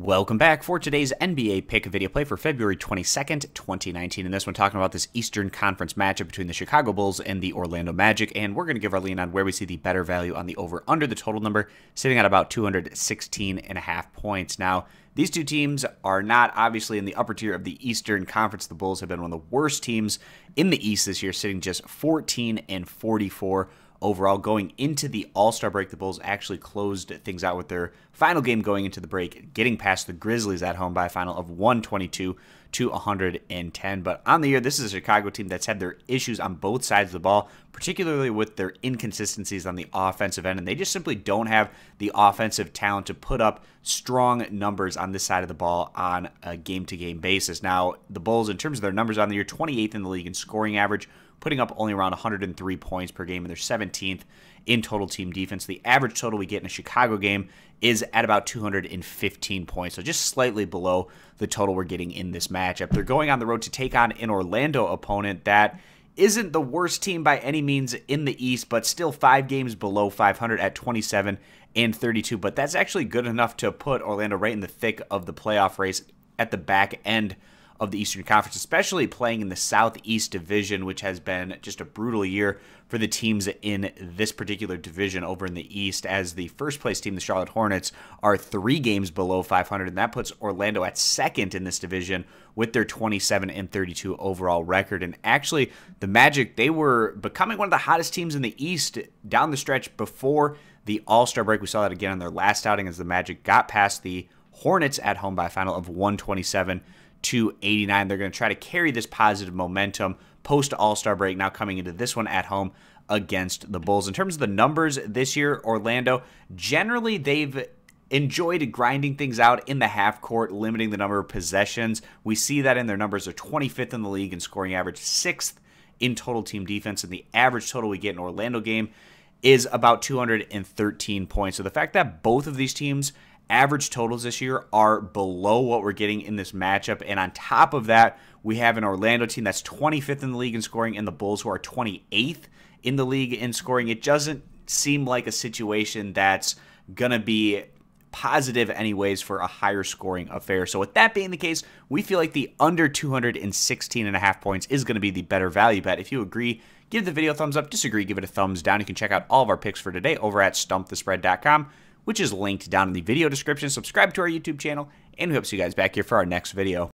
Welcome back for today's NBA pick video play for February 22nd, 2019. In this one, talking about this Eastern Conference matchup between the Chicago Bulls and the Orlando Magic. And we're going to give our lean on where we see the better value on the over-under. The total number sitting at about 216.5 points. Now, these two teams are not obviously in the upper tier of the Eastern Conference. The Bulls have been one of the worst teams in the East this year, sitting just 14-44. Overall, going into the All-Star break, the Bulls actually closed things out with their final game going into the break, getting past the Grizzlies at home by a final of 122-110. But on the year, this is a Chicago team that's had their issues on both sides of the ball, particularly with their inconsistencies on the offensive end, and they just simply don't have the offensive talent to put up strong numbers on this side of the ball on a game-to-game basis. Now, the Bulls, in terms of their numbers on the year, 28th in the league in scoring average, putting up only around 103 points per game, and they're 17th in total team defense. The average total we get in a Chicago game is at about 215 points, so just slightly below the total we're getting in this matchup. They're going on the road to take on an Orlando opponent that isn't the worst team by any means in the East, but still 5 games below 500 at 27-32. But that's actually good enough to put Orlando right in the thick of the playoff race at the back end of the Eastern Conference, especially playing in the Southeast Division, which has been just a brutal year for the teams in this particular division over in the East, as the first place team, the Charlotte Hornets, are 3 games below 500, and that puts Orlando at second in this division with their 27-32 overall record. And actually, the Magic, they were becoming one of the hottest teams in the East down the stretch before the All-Star break. We saw that again in their last outing as the Magic got past the Hornets at home by a final of 127-89. They're going to try to carry this positive momentum post All-Star break, now coming into this one at home against the Bulls. In terms of the numbers this year, Orlando, generally they've enjoyed grinding things out in the half court, limiting the number of possessions. We see that in their numbers. They're 25th in the league in scoring average, 6th in total team defense, and the average total we get in an Orlando game is about 213 points. So the fact that both of these teams' average totals this year are below what we're getting in this matchup, and on top of that, we have an Orlando team that's 25th in the league in scoring, and the Bulls, who are 28th in the league in scoring. It doesn't seem like a situation that's going to be positive anyways for a higher scoring affair. So with that being the case, we feel like the under 216.5 points is going to be the better value bet. If you agree, give the video a thumbs up. Disagree, give it a thumbs down. You can check out all of our picks for today over at stumpthespread.com, which is linked down in the video description. Subscribe to our YouTube channel, and we hope to see you guys back here for our next video.